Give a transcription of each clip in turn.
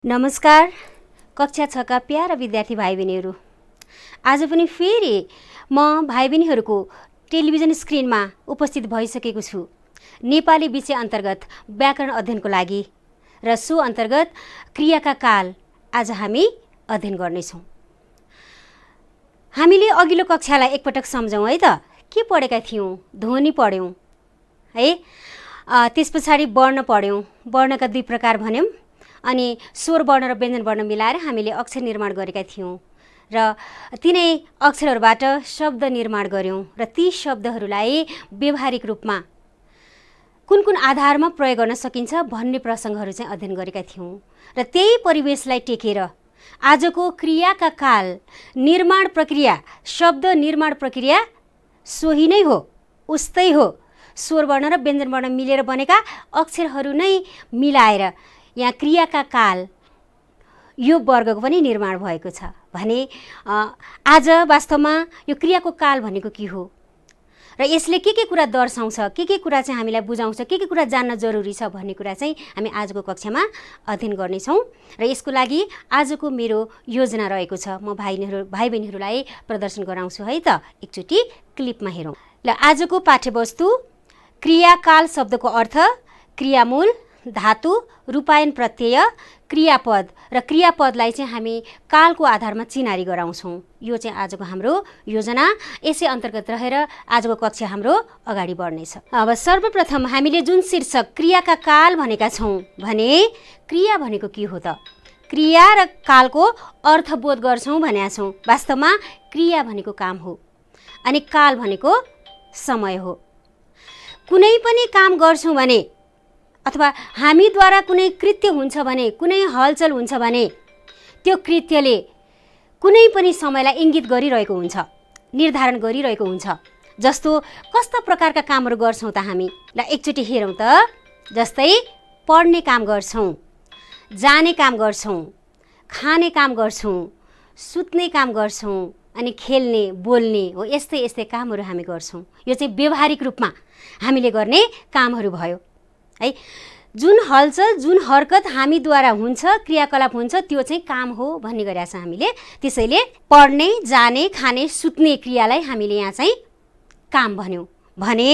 नमस्कार कक्षा 6 का प्यारा विद्यार्थी भाइ बहिनीहरू, आज पनि फेरि म भाइ बहिनीहरूको टेलिभिजन स्क्रिनमा उपस्थित भइसकेको छु नेपाली विषय अन्तर्गत व्याकरण अध्ययनको लागि र सो अन्तर्गत क्रियाका काल आज हामी अध्ययन गर्नेछौँ। हामीले अघिल्लो कक्षालाई एकपटक सम्झौँ है त। के पढेका थियौँ? ध्वनि पढ्यौँ है, त्यस पछाडि वर्ण पढ्यौँ। वर्णका दुई प्रकार भन्यौँ अनि स्वर वर्ण र व्यञ्जन वर्ण मिलाएर हामीले अक्षर निर्माण गरेका थियौँ र तिनै अक्षरहरूबाट शब्द निर्माण गर्यौँ र ती शब्दहरूलाई व्यवहारिक रूपमा कुन कुन आधारमा प्रयोग गर्न सकिन्छ भन्ने प्रसङ्गहरू चाहिँ अध्ययन गरेका थियौँ र त्यही परिवेशलाई टेकेर आजको क्रियाका काल निर्माण प्रक्रिया, शब्द निर्माण प्रक्रिया सोही नै हो, उस्तै हो। स्वर वर्ण र व्यञ्जन वर्ण मिलेर बनेका अक्षरहरू नै मिलाएर यहाँ क्रियाका काल यो वर्गको पनि निर्माण भएको छ भने आज वास्तवमा यो क्रियाको काल भनेको के हो र यसले के कुरा दर्शाउँछ, के कुरा चाहिँ हामीलाई बुझाउँछ, के कुरा जान्न जरुरी छ भन्ने कुरा चाहिँ हामी आजको कक्षामा अध्ययन गर्नेछौँ र यसको लागि आजको मेरो योजना रहेको छ। म भाइ बहिनीहरूलाई प्रदर्शन गराउँछु है त। एकचोटि क्लिपमा हेरौँ। ल, आजको पाठ्यवस्तु क्रियाकाल शब्दको अर्थ, क्रियामूल, धातु, रूपायन प्रत्यय, क्रियापद र क्रियापदलाई चाहिँ हामी कालको आधारमा चिनारी गराउँछौँ। यो चाहिँ आजको हाम्रो योजना। यसै अन्तर्गत रहेर आजको कक्षा हाम्रो अगाडि बढ्नेछ। अब सर्वप्रथम हामीले जुन शीर्षक क्रियाका काल भनेका छौँ भने क्रिया भनेको के हो त? क्रिया र कालको अर्थबोध गर्छौँ भनेका छौँ। वास्तवमा क्रिया भनेको काम हो अनि काल भनेको समय हो। कुनै पनि काम गर्छौँ भने अथवा हामीद्वारा कुनै कृत्य हुन्छ भने, कुनै हलचल हुन्छ भने त्यो कृत्यले कुनै पनि समयलाई इङ्गित गरिरहेको हुन्छ, निर्धारण गरिरहेको हुन्छ। जस्तो कस्ता प्रकारका कामहरू गर्छौँ त हामी? ल, एकचोटि हेरौँ त। जस्तै पढ्ने काम गर्छौँ, जाने काम गर्छौँ, खाने काम गर्छौँ, सुत्ने काम गर्छौँ अनि खेल्ने, बोल्ने हो, यस्तै कामहरू हामी गर्छौँ। यो चाहिँ व्यवहारिक रूपमा हामीले गर्ने कामहरू भयो है। जुन हलचल, जुन हरकत हामीद्वारा हुन्छ, क्रियाकलाप हुन्छ, त्यो चाहिँ काम हो भन्ने गरेका छ हामीले। त्यसैले पढ्ने, जाने, खाने, सुत्ने क्रियालाई हामीले यहाँ चाहिँ काम भन्यौँ भने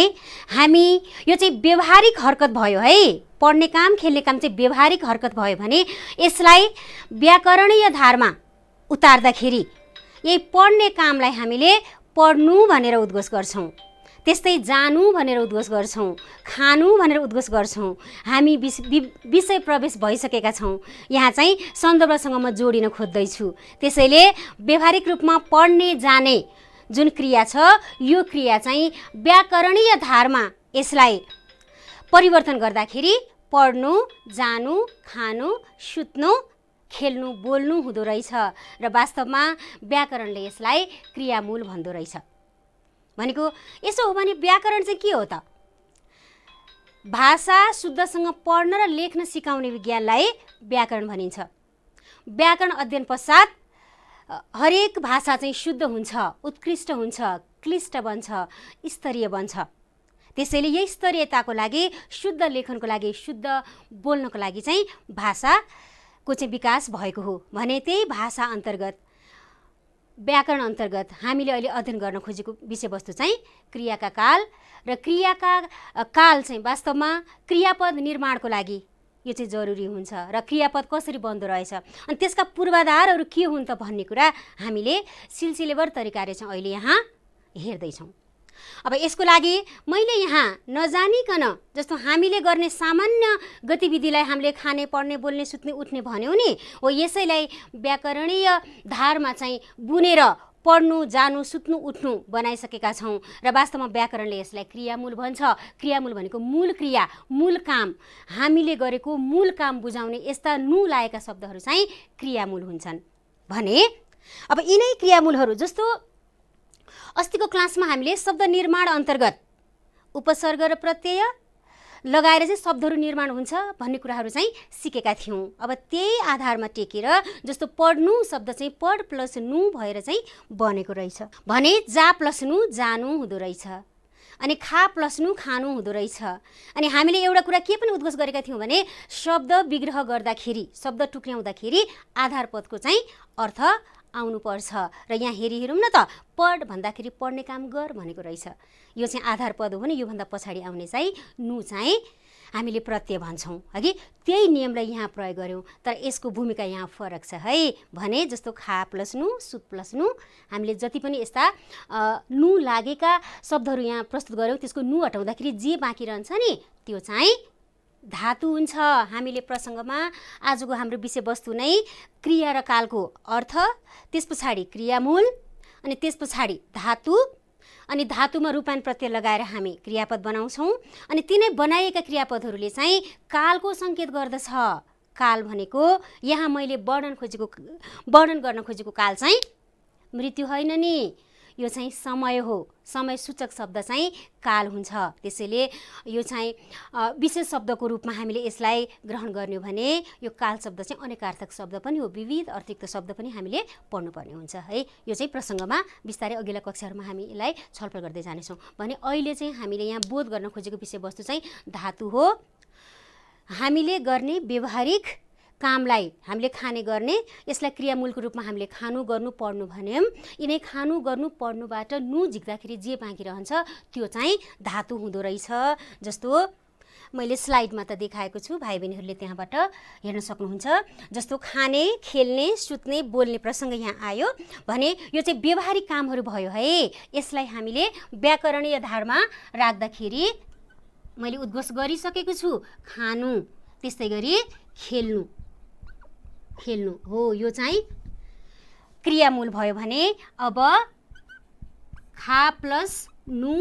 हामी यो चाहिँ व्यवहारिक हरकत भयो है। पढ्ने काम, खेल्ने काम चाहिँ व्यवहारिक हरकत भयो भने यसलाई व्याकरणीय धारमा उतार्दाखेरि यही पढ्ने कामलाई हामीले पढ्नु भनेर उद्घोष गर्छौँ, त्यस्तै जानु भनेर उद्घोष गर्छौँ, खानु भनेर उद्घोष गर्छौँ। हामी विषय प्रवेश भइसकेका छौँ। यहाँ चाहिँ सन्दर्भसँग म जोडिन खोज्दैछु। त्यसैले व्यवहारिक रूपमा पढ्ने, जाने जुन क्रिया छ यो क्रिया चाहिँ व्याकरणीय धारमा यसलाई परिवर्तन गर्दाखेरि पढ्नु, जानु, खानु, सुत्नु, खेल्नु, बोल्नु हुँदो रहेछ र वास्तवमा व्याकरणले यसलाई क्रियामूल भन्दो रहेछ। भनेको यसो हो भने व्याकरण चाहिँ के हो त? भाषा शुद्धसँग पढ्न र लेख्न सिकाउने विज्ञानलाई व्याकरण भनिन्छ। व्याकरण अध्ययन पश्चात हरेक भाषा चाहिँ शुद्ध हुन्छ, उत्कृष्ट हुन्छ, क्लिष्ट बन्छ, स्तरीय बन्छ। त्यसैले यही स्तरीयताको लागि, शुद्ध लेखनको लागि, शुद्ध बोल्नको लागि चाहिँ भाषाको चाहिँ विकास भएको हो भने त्यही भाषा अन्तर्गत, व्याकरण अन्तर्गत हामीले अहिले अध्ययन गर्न खोजेको विषयवस्तु चाहिँ क्रियाका काल र क्रियाका काल चाहिँ वास्तवमा क्रियापद निर्माणको लागि यो चाहिँ जरुरी हुन्छ र क्रियापद कसरी बन्दो रहेछ अनि त्यसका पूर्वाधारहरू के हुन् त भन्ने कुरा हामीले सिलसिलेवार तरिकाले चाहिँ अहिले यहाँ हेर्दैछौँ। अब यसको लागि मैले यहाँ नजानिकन, जस्तो हामीले गर्ने सामान्य गतिविधिलाई हामीले खाने, पढ्ने, बोल्ने, सुत्ने, उठ्ने भन्यौँ नि, हो यसैलाई व्याकरणीय धारमा चाहिँ बुनेर पढ्नु, जानु, सुत्नु, उठ्नु बनाइसकेका छौँ र वास्तवमा व्याकरणले यसलाई क्रियामूल भन्छ। क्रियामूल भनेको मूल क्रिया, मूल काम, हामीले गरेको मूल काम बुझाउने यस्ता नु लागेका शब्दहरू चाहिँ क्रियामूल हुन्छन् भने अब यिनै क्रियामूलहरू जस्तो अस्तिको क्लासमा हामीले शब्द निर्माण अन्तर्गत उपसर्ग र प्रत्यय लगाएर चाहिँ शब्दहरू निर्माण हुन्छ भन्ने कुराहरू चाहिँ सिकेका थियौँ। अब त्यही आधारमा टेकेर जस्तो पढ्नु शब्द चाहिँ पढ प्लस नु भएर चाहिँ बनेको रहेछ भने जा प्लस नु जानु हुँदो रहेछ अनि खा प्लस नु खानु हुँदो रहेछ। अनि हामीले एउटा कुरा के पनि उद्घोष गरेका थियौँ भने शब्द विग्रह गर्दाखेरि, शब्द टुक्र्याउँदाखेरि आधार पदको चाहिँ अर्थ आउनुपर्छ। र यहाँ हेरौँ न त, पढ भन्दाखेरि पढ्ने काम गर भनेको रहेछ। यो चाहिँ आधार पद हो भने योभन्दा पछाडि आउने चाहिँ नु चाहिँ हामीले प्रत्यय भन्छौँ, हगि त्यही नियमलाई यहाँ प्रयोग गऱ्यौँ। तर यसको भूमिका यहाँ फरक छ है भने जस्तो खा प्लस नु, सुत प्लस नु, हामीले जति पनि यस्ता नु लागेका शब्दहरू यहाँ प्रस्तुत गऱ्यौँ त्यसको नु हटाउँदाखेरि जे बाँकी रहन्छ नि त्यो चाहिँ धातु हुन्छ। हामीले प्रसङ्गमा आजको हाम्रो विषयवस्तु नै क्रिया र कालको अर्थ, त्यस पछाडि क्रियामूल, अनि त्यस पछाडि धातु, अनि धातुमा रूपायन प्रत्यय लगाएर हामी क्रियापद बनाउँछौँ। अनि तिनै बनाइएका क्रियापदहरूले चाहिँ कालको सङ्केत गर्दछ। काल भनेको यहाँ मैले वर्णन गर्न खोजेको काल चाहिँ मृत्यु होइन नि, यो चाहिँ समय हो। समय सूचक शब्द चाहिँ काल हुन्छ। त्यसैले यो चाहिँ विशेष शब्दको रूपमा हामीले यसलाई ग्रहण गर्ने हो भने यो काल शब्द चाहिँ अनेकार्थक शब्द पनि हो, विविध अर्थयुक्त शब्द पनि हामीले पढ्नुपर्ने हुन्छ है। यो चाहिँ प्रसङ्गमा बिस्तारै अघिल्ला कक्षाहरूमा हामी यसलाई छलफल गर्दै जानेछौँ। भने अहिले चाहिँ हामीले यहाँ बोध गर्न खोजेको विषयवस्तु चाहिँ धातु हो। हामीले गर्ने व्यवहारिक कामलाई हामीले खाने गर्ने, यसलाई क्रियामूलको रूपमा हामीले खानु, गर्नु, पढ्नु भन्यौँ। यिनै खानु, गर्नु, पढ्नुबाट नु झिक्दाखेरि जे बाँकी रहन्छ त्यो चाहिँ धातु हुँदो रहेछ। जस्तो मैले स्लाइडमा त देखाएको छु, भाइ बहिनीहरूले त्यहाँबाट हेर्न सक्नुहुन्छ। जस्तो खाने, खेल्ने, सुत्ने, बोल्ने प्रसङ्ग यहाँ आयो भने यो चाहिँ व्यवहारिक कामहरू भयो है। यसलाई हामीले व्याकरणीय धारमा राख्दाखेरि मैले उद्घोष गरिसकेको छु, खानु, त्यस्तै गरी खेल्नु हो, यो चाहिँ क्रियामूल भयो भने अब खा प्लस नु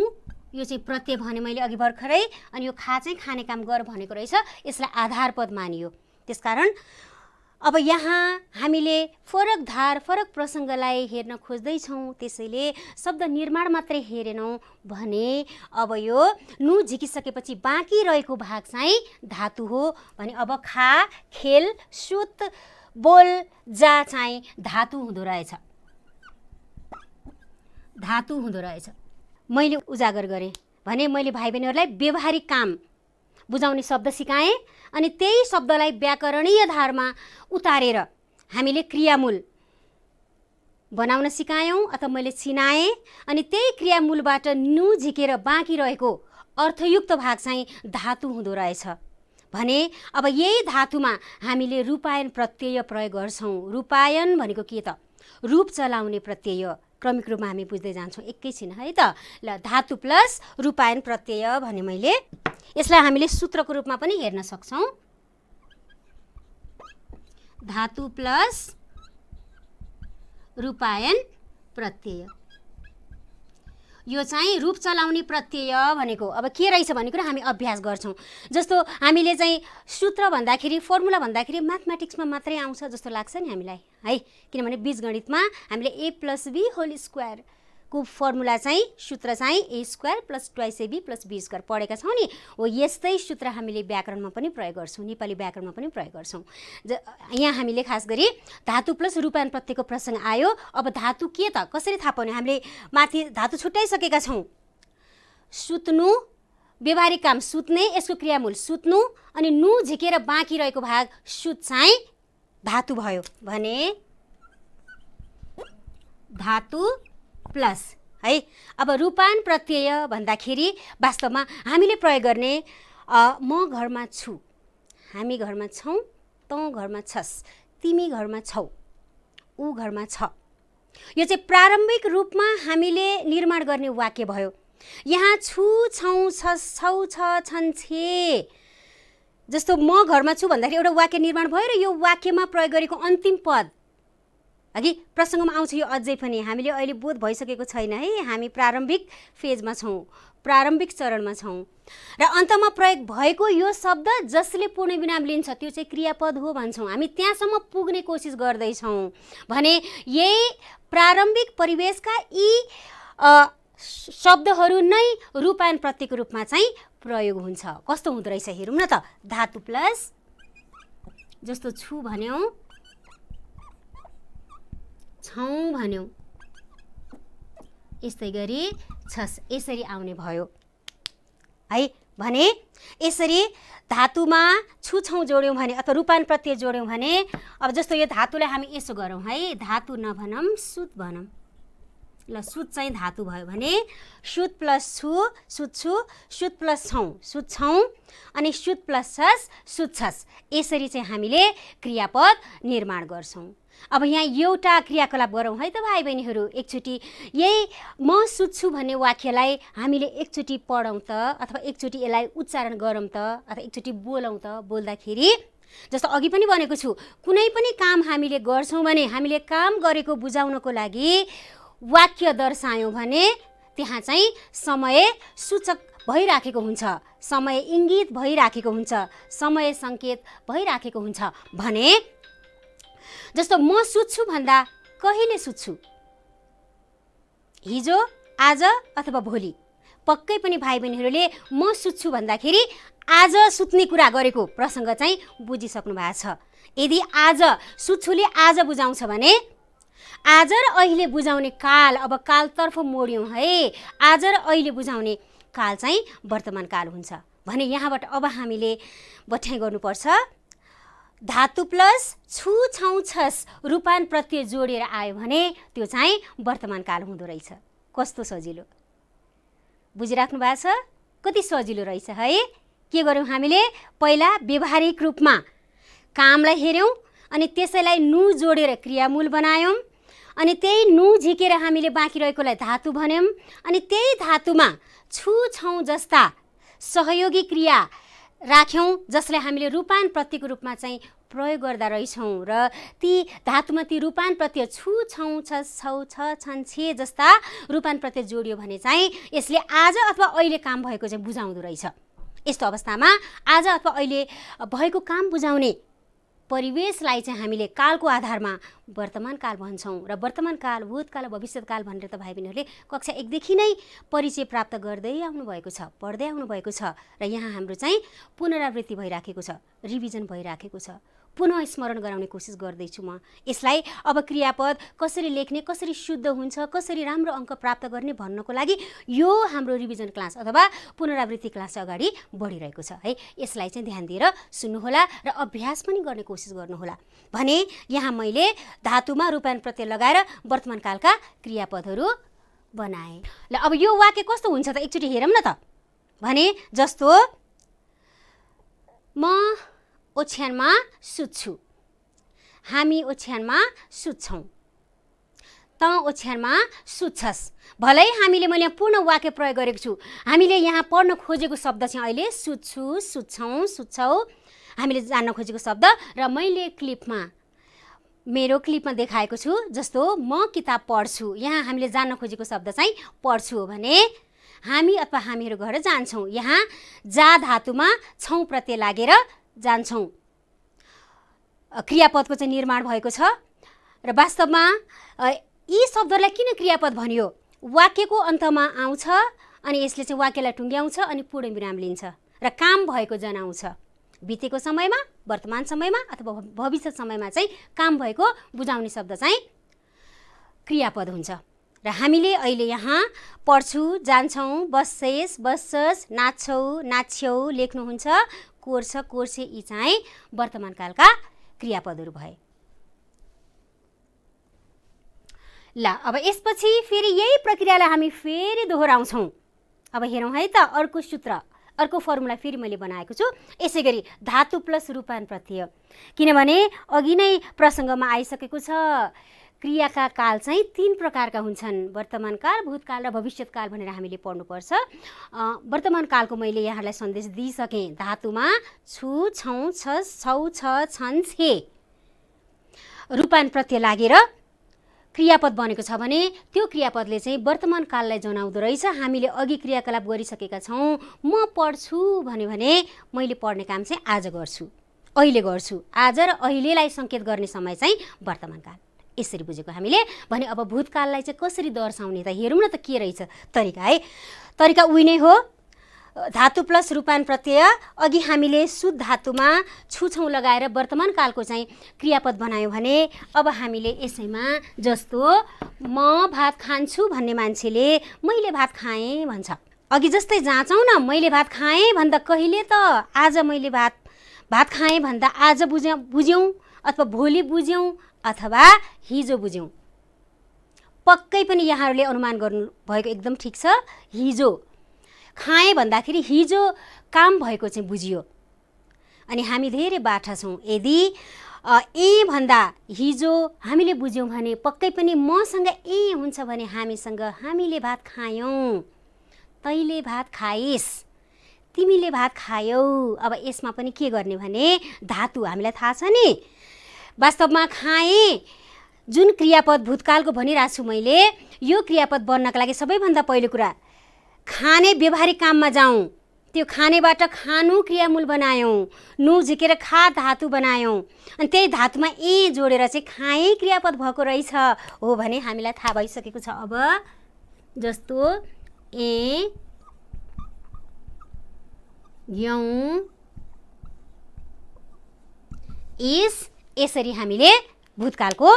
यो चाहिँ प्रत्यय भने मैले अघि भर्खरै। अनि यो खा चाहिँ खाने काम गर भनेको रहेछ, यसलाई आधार पद मानियो। त्यसकारण अब यहाँ हामीले फरक धार, फरक प्रसङ्गलाई हेर्न खोज्दैछौँ। त्यसैले शब्द निर्माण मात्रै हेरेनौँ भने अब यो नु झिकिसकेपछि बाँकी रहेको भाग चाहिँ धातु हो भने अब खा, खेल, सुत, बोल, जा चाहिँ धातु हुँदो रहेछ। धातु हुँदो रहेछ मैले उजागर गरेँ भने मैले भाइ बहिनीहरूलाई व्यवहारिक काम बुझाउने शब्द सिकाएँ। अनि त्यही शब्दलाई व्याकरणीय धारमा उतारेर हामीले क्रियामूल बनाउन सिकायौँ अथवा मैले चिनाएँ। अनि त्यही क्रियामूलबाट नु झिकेर बाँकी रहेको अर्थयुक्त भाग चाहिँ धातु हुँदो रहेछ भने अब यही धातुमा हामीले रूपायन प्रत्यय प्रयोग गर्छौँ। रूपायन भनेको के त? रूप चलाउने प्रत्यय। क्रमिक रूपमा हामी बुझ्दै जान्छौँ एकैछिन है त। ल, धातु प्लस रूपायन प्रत्यय भने मैले यसलाई हामीले सूत्रको रूपमा पनि हेर्न सक्छौँ। धातु प्लस रूपायन प्रत्यय, यो चाहिँ रूप चलाउने प्रत्यय भनेको अब के रहेछ भन्ने कुरा हामी अभ्यास गर्छौँ। जस्तो हामीले चाहिँ सूत्र भन्दाखेरि, फर्मुला भन्दाखेरि म्याथमेटिक्समा मात्रै आउँछ जस्तो लाग्छ नि हामीलाई है, किनभने बीजगणितमा हामीले a + b होल स्क्वायर को फर्मुला चाहिँ सूत्र चाहिँ a² + 2ab + b² पढेका छौँ नि। हो यस्तै सूत्र हामीले व्याकरणमा पनि प्रयोग गर्छौँ, नेपाली व्याकरणमा पनि प्रयोग गर्छौँ। यहाँ हामीले खास गरी धातु प्लस रूपायन प्रत्ययको प्रसङ्ग आयो। अब धातु के त, कसरी थाहा पाउने? हामीले माथि धातु छुट्याइसकेका छौँ। सुत्नु व्यवहारिक काम, सुत्ने, यसको क्रियामूल सुत्नु, अनि नु झिकेर बाँकी रहेको भाग सुत चाहिँ धातु भयो भने धातु प्लस है। अब रूपायन प्रत्यय भन्दाखेरि वास्तवमा हामीले प्रयोग गर्ने म घरमा छु, हामी घरमा छौँ, तँ घरमा छस्, तिमी घरमा छौ, ऊ घरमा छ। यो चाहिँ प्रारम्भिक रूपमा हामीले निर्माण गर्ने वाक्य भयो। यहाँ छु, छौँ, छस्, छौ, छ, छन्, छे जस्तो म घरमा छु भन्दाखेरि एउटा वाक्य निर्माण भयो र यो वाक्यमा प्रयोग गरेको अन्तिम पद अघि प्रसङ्गमा आउँछ। यो अझै पनि हामीले अहिले बोध भइसकेको छैन है, हामी प्रारम्भिक फेजमा छौँ, प्रारम्भिक चरणमा छौँ र अन्तमा प्रयोग भएको यो शब्द जसले पूर्ण विराम लिन्छ त्यो चाहिँ क्रियापद हो भन्छौँ। हामी त्यहाँसम्म पुग्ने कोसिस गर्दैछौँ भने यही प्रारम्भिक परिवेशका यी शब्दहरू नै रूपायन प्रत्ययको रूपमा चाहिँ प्रयोग हुन्छ। कस्तो हुँदो रहेछ हेरौँ न त। धातु प्लस जस्तो छु भन्यौँ, छौँ भन्यौँ, यस्तै गरी छस्, यसरी आउने भयो। है। भने यसरी धातुमा छु छौँ जोड्यौँ भने अथवा रूपान प्रत्यय जोड्यौँ भने अब जस्तो यो धातुलाई हामी यसो गरौँ है, धातु नभनौँ सुत भनौँ। ल सुत चाहिँ धातु भयो भने सुत प्लस छु सुत छु, सुत प्लस छौँ सुत छौँ, अनि सुत प्लस छस् सुत छस्। यसरी चाहिँ हामीले क्रियापद निर्माण गर्छौँ। अब यहाँ एउटा क्रियाकलाप गरौँ है त भाइ बहिनीहरू। एकचोटि यही म सुत्छु भन्ने वाक्यलाई हामीले एकचोटि पढौँ त, अथवा एकचोटि यसलाई उच्चारण गरौँ त, अथवा एकचोटि बोलौँ त। बोल्दाखेरि जस्तो अघि पनि भनेको छु, कुनै पनि काम हामीले गर्छौँ भने हामीले काम गरेको बुझाउनको लागि वाक्य दर्शायौँ भने त्यहाँ चाहिँ समय सूचक भइराखेको हुन्छ, समय इङ्गित भइराखेको हुन्छ, समय सङ्केत भइराखेको हुन्छ। भने जस्तो म सुत्छु भन्दा कहिले सुत्छु, हिजो आज अथवा भोलि। पक्कै पनि भाइ बहिनीहरूले म सुत्छु भन्दाखेरि आज सुत्ने कुरा गरेको प्रसङ्ग चाहिँ बुझिसक्नु भएको छ। यदि आज सुत्छुले आज बुझाउँछ भने आज र अहिले बुझाउने काल, अब कालतर्फ मोड्यौँ है, आज र अहिले बुझाउने काल चाहिँ वर्तमान काल हुन्छ। भने यहाँबाट अब हामीले बठ्याइ गर्नुपर्छ, धातु प्लस छु छौँ छस् रूपान प्रत्यय जोडेर आयो भने त्यो चाहिँ वर्तमान काल हुँदो रहेछ। कस्तो सजिलो, बुझिराख्नु भएको छ? कति सजिलो रहेछ है। के गर्यौँ हामीले, पहिला व्यवहारिक रूपमा कामलाई हेऱ्यौँ अनि त्यसैलाई नु जोडेर क्रियामूल बनायौँ, अनि त्यही नु झिकेर हामीले बाँकी रहेकोलाई धातु भन्यौँ, अनि त्यही धातुमा छु छौँ जस्ता सहयोगी क्रिया राख्यौँ जसलाई हामीले रूपान प्रत्ययको रूपमा चाहिँ प्रयोग गर्दा रहेछौँ। र ती धातुमा ती रूपान प्रत्यय छु छौँ छ छौ छ छन् छे जस्ता रूपान प्रत्यय जोडियो भने चाहिँ यसले आज अथवा अहिले काम भएको चाहिँ बुझाउँदो रहेछ। यस्तो अवस्थामा आज अथवा अहिले भएको काम बुझाउने परिवेशलाई चाहिँ हामीले कालको आधारमा वर्तमान काल भन्छौँ। र वर्तमान काल, भूतकाल, भविष्यकाल भनेर त भाइ बहिनीहरूले कक्षा 1 देखि नै परिचय प्राप्त गर्दै आउनुभएको छ, पढ्दै आउनुभएको छ। र यहाँ हाम्रो चाहिँ पुनरावृत्ति भइराखेको छ, रिभिजन भइराखेको छ, पुनः स्मरण गराउने कोसिस गर्दैछु म। यसलाई अब क्रियापद कसरी लेख्ने, कसरी शुद्ध हुन्छ, कसरी राम्रो अङ्क प्राप्त गर्ने भन्नको लागि यो हाम्रो रिभिजन क्लास अथवा पुनरावृत्ति क्लास अगाडि बढिरहेको छ है। यसलाई चाहिँ ध्यान दिएर सुन्नुहोला र अभ्यास पनि गर्ने कोसिस गर्नुहोला। भने यहाँ मैले धातुमा रूपान प्रत्यय लगाएर वर्तमान कालका क्रियापदहरू बनाएँ। ल अब यो वाक्य कस्तो हुन्छ त एकचोटि हेरौँ न त। भने जस्तो म ओछ्यानमा सुत्छु, हामी ओछ्यानमा सुत्छौँ, त ओछ्यानमा सुत्छस्। भलै हामीले मैले पूर्ण वाक्य प्रयोग गरेको छु, हामीले यहाँ पढ्न खोजेको शब्द चाहिँ अहिले सुत्छु, सुत्छौँ, सुत्छौ हामीले जान्न खोजेको शब्द। र मैले मेरो क्लिपमा देखाएको छु जस्तो म किताब पढ्छु, यहाँ हामीले जान्न खोजेको शब्द चाहिँ पढ्छु हो भने हामी अथवा हामीहरू घर जान्छौँ, यहाँ जा धातुमा छौँ प्रत्यय लागेर जान्छौँ क्रियापदको चाहिँ निर्माण भएको छ। र वास्तवमा यी शब्दहरूलाई किन क्रियापद भनियो, वाक्यको अन्तमा आउँछ अनि यसले चाहिँ वाक्यलाई टुङ्ग्याउँछ अनि पूर्ण विराम लिन्छ र काम भएको जनाउँछ। बितेको समयमा, वर्तमान समयमा अथवा भविष्य समयमा चाहिँ काम भएको बुझाउने शब्द चाहिँ क्रियापद हुन्छ। र हामीले अहिले यहाँ पढ्छु, जान्छौँ, बस्छेस्, बस्छस्, नाच्छौ, नाच्छ्यौ लेख्नुहुन्छ, कोर्छ, कोर्छे यी चाहिँ वर्तमान कालका क्रियापदहरू भए। ल अब यसपछि फेरि यही प्रक्रियालाई हामी फेरि दोहोऱ्याउँछौँ। अब हेरौँ है त अर्को सूत्र, अर्को फर्मुला फेरि मैले बनाएको छु। यसै गरी धातु प्लस रूपान प्रत्यय, किनभने अघि नै प्रसङ्गमा आइसकेको छ क्रियाका काल चाहिँ 3 प्रकारका हुन्छन्, वर्तमान काल, भूतकाल र भविष्यकाल भनेर हामीले पढ्नुपर्छ। वर्तमान कालको मैले यहाँलाई सन्देश दिइसकेँ। धातुमा छु छौँ छस् छौ छ छन् छे रूपान प्रत्यय लागेर क्रियापद बनेको छ भने त्यो क्रियापदले चाहिँ वर्तमान काललाई जनाउँदो रहेछ। हामीले अघि क्रियाकलाप गरिसकेका छौँ, म पढ्छु भन्यो भने मैले पढ्ने काम चाहिँ आज गर्छु, अहिले गर्छु। आज र अहिलेलाई सङ्केत गर्ने समय चाहिँ वर्तमान काल, यसरी बुझेको हामीले। भने अब भूतकाललाई चाहिँ कसरी दर्शाउने त हेरौँ न त के रहेछ तरिका है। तरिका उही नै हो, धातु प्लस रूपान प्रत्यय। अघि हामीले शुद्ध धातुमा छु छौँ लगाएर वर्तमान कालको चाहिँ क्रियापद बनायौँ भने अब हामीले यसैमा जस्तो म भात खान्छु भन्ने मान्छेले मैले भात खाएँ भन्छ, अघि जस्तै जाँचौँ न, मैले भात खाएँ भन्दा कहिले त आज मैले भात खाएँ भन्दा आज बुझ्यौँ अथवा भोलि बुझ्यौँ अथवा हिजो बुझ्यौँ। पक्कै पनि यहाँहरूले अनुमान गर्नुभएको एकदम ठिक छ। हिजो खाएँ भन्दाखेरि हिजो काम भएको चाहिँ बुझियो। अनि हामी धेरै बाठा छौँ। यदि भन्दा हिजो हामीले बुझ्यौँ भने पक्कै पनि मसँग हुन्छ भने हामीले भात खायौँ, तैँले भात खाइस्, तिमीले भात खायौ। अब यसमा पनि के गर्ने भने धातु हामीलाई थाहा छ नि। वास्तवमा खाएँ जुन क्रियापद भूतकालको भनिरहेको छु मैले, यो क्रियापद बन्नका लागि सबैभन्दा पहिलो कुरा खाने व्यवहारिक काममा जाउँ। त्यो खानेबाट खानु क्रियामूल बनायौँ, नु झिकेर खा धातु बनायौँ, अनि त्यही धातुमा जोडेर चाहिँ खाएँ क्रियापद भएको रहेछ हो भने हामीलाई थाहा भइसकेको छ। अब जस्तो यौँ इस, यसरी हामीले भूतकालको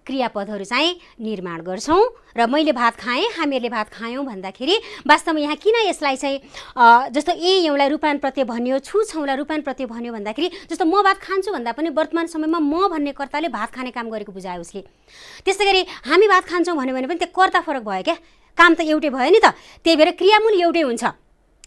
क्रियापदहरू चाहिँ निर्माण गर्छौँ। र मैले भात खाएँ, हामीहरूले भात खायौँ भन्दाखेरि वास्तवमा यहाँ किन यसलाई चाहिँ जस्तो यौँलाई रूपान प्रत्यय भन्यो, छौँलाई रूपान प्रत्यय भन्यो भन्दाखेरि जस्तो म भात खान्छु भन्दा पनि वर्तमान समयमा म भन्ने कर्ताले भात खाने काम गरेको बुझायो उसले। त्यस्तै गरी हामी भात खान्छौँ भन्यो भने पनि त्यो कर्ता फरक भयो क्या, काम त एउटै भयो नि त। त्यही भएर क्रियामूल एउटै हुन्छ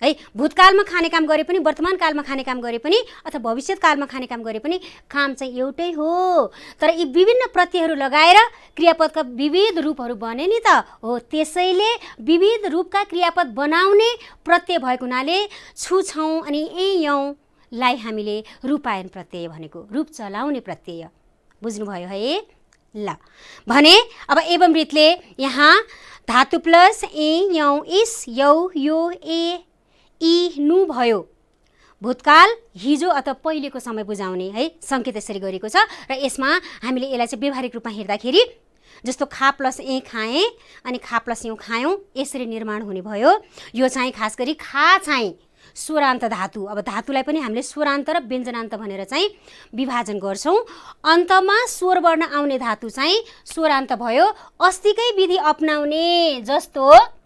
है। भूतकालमा खाने काम गरे पनि, वर्तमान कालमा खाने काम गरे पनि, अथवा भविष्यत कालमा खाने काम गरे पनि काम चाहिँ एउटै हो। तर यी विभिन्न प्रत्ययहरू लगाएर क्रियापदका विविध रूपहरू बने नि त हो। त्यसैले विविध रूपका क्रियापद बनाउने प्रत्यय भएको हुनाले छौँ अनि यौँलाई हामीले रूपायन प्रत्यय भनेको, रूप चलाउने प्रत्यय। बुझ्नुभयो है? ल भने अब एवं रीतले यहाँ धातु प्लस यौँ इस, यौ यो नु भयो। भूतकाल हिजो अथवा पहिलेको समय बुझाउने है सङ्केत यसरी गरेको छ। र यसमा हामीले यसलाई चाहिँ व्यवहारिक रूपमा हेर्दाखेरि जस्तो खा प्लस खाएँ अनि खा प्लस खायौँ, यसरी निर्माण हुने भयो। यो चाहिँ खास गरी खा चाहिँ स्वरान्त धातु। अब धातुलाई पनि हामीले स्वरान्त र व्यञ्जनान्त भनेर चाहिँ विभाजन गर्छौँ। अन्तमा स्वर वर्ण आउने धातु चाहिँ स्वरान्त भयो। अस्तिकै विधि अपनाउने जस्तो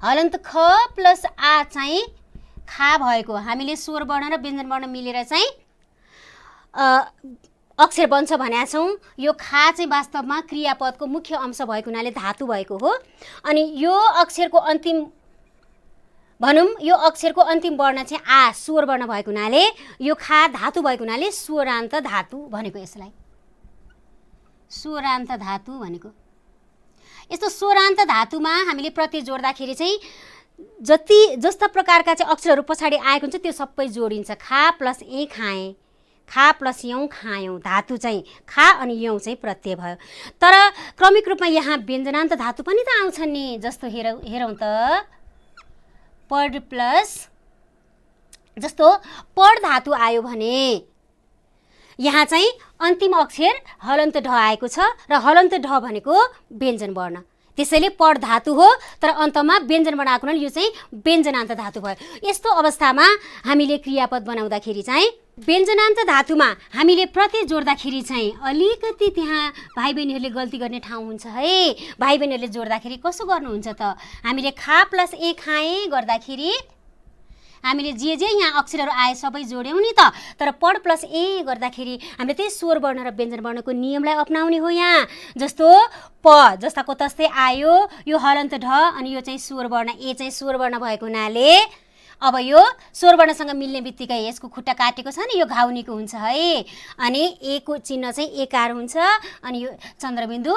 हलन्त ख प्लस आ चाहिँ खा भएको, हामीले स्वर वर्ण र व्यञ्जन वर्ण मिलेर चाहिँ अक्षर बन्छ भनेका छौँ। यो खा चाहिँ वास्तवमा क्रियापदको मुख्य अंश भएको हुनाले धातु भएको हो। अनि यो अक्षरको अन्तिम भनौँ, यो अक्षरको अन्तिम वर्ण चाहिँ आ स्वर वर्ण भएको हुनाले यो खा धातु भएको हुनाले स्वरान्त धातु भनेको। यसलाई स्वरान्त धातु भनेको। यस्तो स्वरान्त धातुमा हामीले प्रत्यय जोड्दाखेरि चाहिँ जस्ता प्रकारका चाहिँ अक्षरहरू पछाडि आएको हुन्छ त्यो सबै जोडिन्छ। खा प्लस खाएँ, खा प्लस यौँ खायौँ, धातु चाहिँ खा अनि यौँ चाहिँ प्रत्यय भयो। तर क्रमिक रूपमा यहाँ व्यञ्जनान्त धातु पनि त आउँछन् नि। जस्तो हेरौँ त पढ प्लस, जस्तो पढ धातु आयो भने यहाँ चाहिँ अन्तिम अक्षर हलन्त ढ आएको छ र हलन्त ढ भनेको व्यञ्जन वर्ण। त्यसैले पढ धातु हो तर अन्तमा व्यञ्जन वर्ण आएको हुनाले यो चाहिँ व्यञ्जनान्त धातु भयो। यस्तो अवस्थामा हामीले क्रियापद बनाउँदाखेरि चाहिँ व्यञ्जनान्त धातुमा हामीले प्रत्यय जोड्दाखेरि चाहिँ अलिकति त्यहाँ भाइ बहिनीहरूले गल्ती गर्ने ठाउँ हुन्छ है। भाइ बहिनीहरूले जोड्दाखेरि कसो गर्नुहुन्छ त, हामीले खा प्लस खाएँ गर्दाखेरि हामीले जे यहाँ अक्षरहरू आए सबै जोड्यौँ नि त। तर पढ प्लस गर्दाखेरि हामीले त्यही स्वर वर्ण र व्यञ्जन वर्णको नियमलाई अपनाउने हो। यहाँ जस्तो प जस्ताको तस्तै आयो, यो हलन्त ढ अनि यो चाहिँ स्वर वर्ण चाहिँ स्वर वर्ण भएको हुनाले अब यो स्वर वर्णसँग मिल्ने बित्तिकै यसको खुट्टा काटेको छ नि, यो घाउनीको हुन्छ है। अनि को चिन्ह चाहिँ एकार हुन्छ अनि यो चन्द्रबिन्दु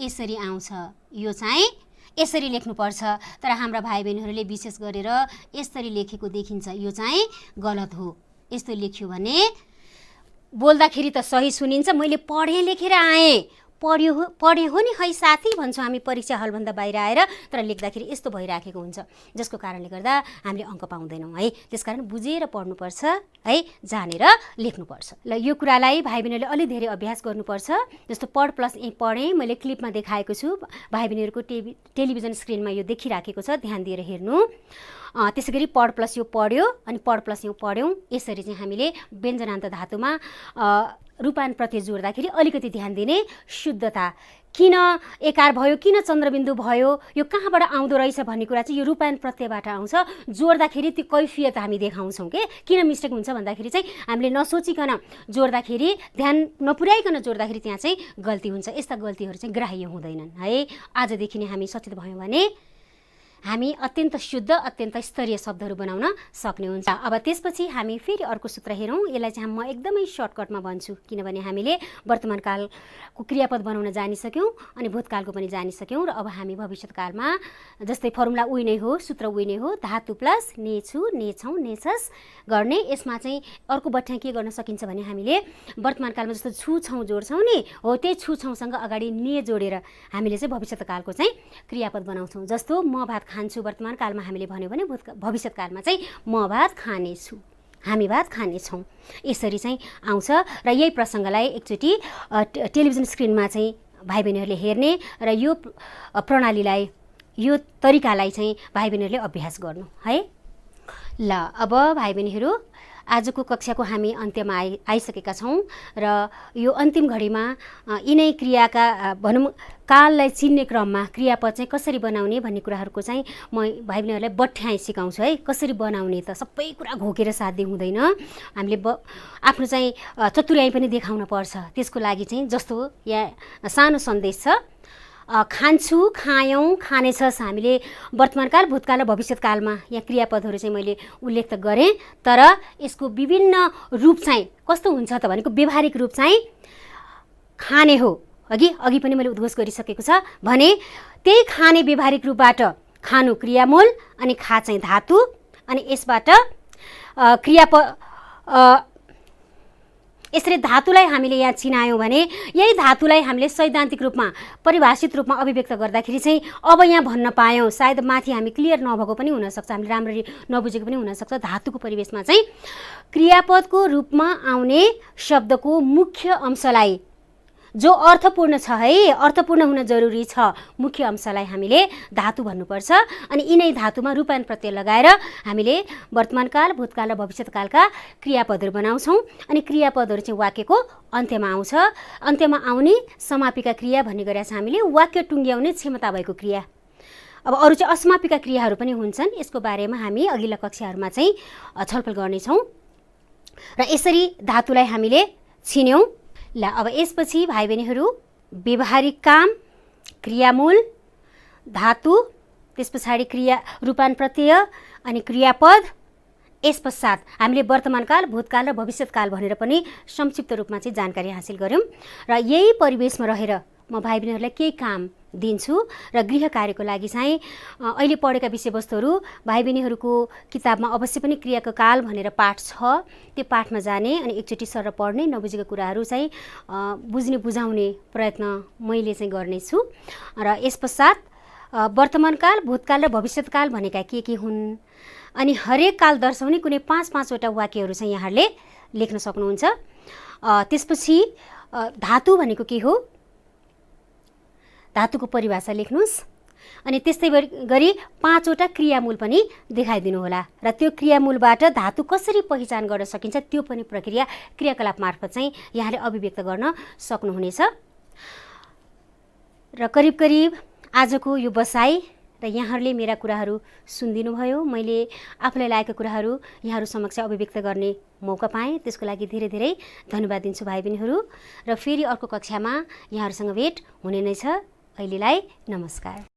यसरी आउँछ। यो चाहिँ यसरी लेख्नुपर्छ। तर हाम्रा भाइ बहिनीहरूले विशेष गरेर यसरी लेखेको देखिन्छ, यो चाहिँ गलत हो। यस्तो लेख्यो भने बोल्दाखेरि त सही सुनिन्छ, मैले पढेँ लेखेर आएँ, पढे हो नि है साथी भन्छौँ हामी परीक्षा हलभन्दा बाहिर आएर, तर लेख्दाखेरि यस्तो भइराखेको हुन्छ जसको कारणले गर्दा हामीले अङ्क पाउँदैनौँ है। त्यसकारण बुझेर पढ्नुपर्छ है, जानेर लेख्नुपर्छ। ल यो कुरालाई भाइ बहिनीहरूले अलि धेरै अभ्यास गर्नुपर्छ। जस्तो पढ प्लस पढेँ मैले क्लिपमा देखाएको छु, भाइ बहिनीहरूको टेलिभिजन स्क्रिनमा यो देखिराखेको छ, ध्यान दिएर हेर्नु। त्यसै गरी पढ प्लस यो पढ्यो अनि पढ प्लस यो पढ्यौँ, यसरी चाहिँ हामीले व्यञ्जनान्त धातुमा रूपान प्रत्यय जोड्दाखेरि अलिकति ध्यान दिने शुद्धता किन एकार भयो, किन चन्द्रबिन्दु भयो, यो कहाँबाट आउँदो रहेछ भन्ने कुरा चाहिँ यो रूपायन प्रत्ययबाट आउँछ। जोड्दाखेरि त्यो कैफियत हामी देखाउँछौँ के किन मिस्टेक हुन्छ भन्दाखेरि चाहिँ हामीले नसोचिकन जोड्दाखेरि, ध्यान नपुर्याइकन जोड्दाखेरि त्यहाँ चाहिँ गल्ती हुन्छ। यस्ता गल्तीहरू चाहिँ ग्राह्य हुँदैनन् है। आजदेखि नै हामी सचेत भयौँ भने हामी अत्यन्त शुद्ध, अत्यन्त स्तरीय शब्दहरू बनाउन सक्ने हुन्छ। अब त्यसपछि हामी फेरि अर्को सूत्र हेरौँ। यसलाई चाहिँ म एकदमै सर्टकटमा भन्छु, किनभने हामीले वर्तमानकालको क्रियापद बनाउन जानिसक्यौँ अनि भूतकालको पनि जानिसक्यौँ। र अब हामी भविष्यकालमा जस्तै फर्मुला उही नै हो, सूत्र उही नै हो, धातु प्लस नेछु, नेछौँ, नेछस् गर्ने। यसमा चाहिँ अर्को बठ्याइ के गर्न सकिन्छ भने हामीले वर्तमानकालमा जस्तो छु छौँ जोड्छौँ नि, हो त्यही छु छौँसँग अगाडि ने जोडेर हामीले चाहिँ भविष्यकालको चाहिँ क्रियापद बनाउँछौँ। जस्तो म भात खान्छु वर्तमानकालमा हामीले भन्यो भने भविष्यकालमा चाहिँ म भात खानेछु, हामी भात खानेछौँ। यसरी चाहिँ आउँछ। र यही प्रसङ्गलाई एकचोटि टेलिभिजन स्क्रिनमा चाहिँ भाइ बहिनीहरूले हेर्ने र यो प्रणालीलाई, यो तरिकालाई चाहिँ भाइ बहिनीहरूले अभ्यास गर्नु है। ल अब भाइ बहिनीहरू आजको कक्षाको हामी अन्त्यमा आइसकेका छौँ र यो अन्तिम घडीमा यिनै क्रियाका भनौँ काललाई चिन्ने क्रममा क्रियापद चाहिँ कसरी बनाउने भन्ने कुराहरूको चाहिँ म भाइ बहिनीहरूलाई बठ्याइ सिकाउँछु है। कसरी बनाउने त सबै कुरा घोकेर साध्य हुँदैन, हामीले आफ्नो चाहिँ चतुर्याइ पनि देखाउन पर्छ। त्यसको लागि चाहिँ जस्तो यहाँ सानो सन्देश छ, खान्छु, खायौँ, खानेछस्। हामीले वर्तमानकाल, भूतकाल र भविष्यकालमा यहाँ क्रियापदहरू चाहिँ मैले उल्लेख त गरेँ, तर यसको विभिन्न रूप चाहिँ कस्तो हुन्छ त भनेको व्यवहारिक रूप चाहिँ खाने हो। अघि पनि मैले उद्घोष गरिसकेको छ भने त्यही खाने व्यवहारिक रूपबाट खानु क्रियामूल अनि खा चाहिँ धातु, अनि यसबाट यसरी धातुलाई हामीले यहाँ चिनायौँ भने यही धातुलाई हामीले सैद्धान्तिक रूपमा परिभाषित रूपमा अभिव्यक्त गर्दाखेरि चाहिँ अब यहाँ भन्न पायौँ, सायद माथि हामी क्लियर नभएको पनि हुनसक्छ, हामीले राम्ररी नबुझेको पनि हुनसक्छ। धातुको परिवेशमा चाहिँ क्रियापदको रूपमा आउने शब्दको मुख्य अंशलाई, जो अर्थपूर्ण छ है, अर्थपूर्ण हुन जरुरी छ, मुख्य अंशलाई हामीले धातु भन्नुपर्छ। अनि यिनै धातुमा रूपायन प्रत्यय लगाएर हामीले वर्तमानकाल, भूतकाल र भविष्यकालका क्रियापदहरू बनाउँछौँ। अनि क्रियापदहरू चाहिँ वाक्यको अन्त्यमा आउँछ। अन्त्यमा आउने समापिका क्रिया भन्ने गरेर चाहिँ हामीले वाक्य टुङ्ग्याउने क्षमता भएको क्रिया। अब अरू चाहिँ असमापिका क्रियाहरू पनि हुन्छन्, यसको बारेमा हामी अघिल्ला कक्षाहरूमा चाहिँ छलफल गर्नेछौँ। र यसरी धातुलाई हामीले चिन्यौँ। ल अब यसपछि भाइ बहिनीहरू व्यवहारिक काम, क्रियामूल, धातु, त्यस पछाडि क्रिया रूपायन प्रत्यय अनि क्रियापद, यस पश्चात हामीले वर्तमानकाल, भूतकाल र भविष्यकाल भनेर पनि संक्षिप्त रूपमा चाहिँ जानकारी हासिल गऱ्यौँ। र यही परिवेशमा रहेर म भाइ बहिनीहरूलाई केही काम दिन्छु र गृह कार्यको लागि चाहिँ अहिले पढेका विषयवस्तुहरू भाइ बहिनीहरूको किताबमा अवश्य पनि क्रियाको काल भनेर पाठ छ, त्यो पाठमा जाने अनि एकचोटि सर पढ्ने, नबुझेको कुराहरू चाहिँ बुझ्ने बुझाउने प्रयत्न मैले चाहिँ गर्नेछु। र यस पश्चात वर्तमानकाल, भूतकाल र भविष्यकाल भनेका के हुन् अनि हरेक काल दर्शाउने कुनै 5-5वटा वाक्यहरू चाहिँ यहाँहरूले लेख्न सक्नुहुन्छ। त्यसपछि धातु भनेको के हो, धातुको परिभाषा लेख्नुहोस् अनि त्यस्तै गरी 5वटा क्रियामूल पनि देखाइदिनु होला र त्यो क्रियामूलबाट धातु कसरी पहिचान गर्न सकिन्छ त्यो पनि प्रक्रिया क्रियाकलाप मार्फत चाहिँ यहाँले अभिव्यक्त गर्न सक्नुहुनेछ। र करिब आजको यो बसाइ र यहाँहरूले मेरा कुराहरू सुनिदिनु भयो, मैले आफूलाई लागेका कुराहरू यहाँहरू समक्ष अभिव्यक्त गर्ने मौका पाएँ, त्यसको लागि धेरै धेरै धन्यवाद दिन्छु भाइ बहिनीहरू। र फेरि अर्को कक्षामा यहाँहरूसँग भेट हुने नै छ। अहिलेलाई नमस्कार।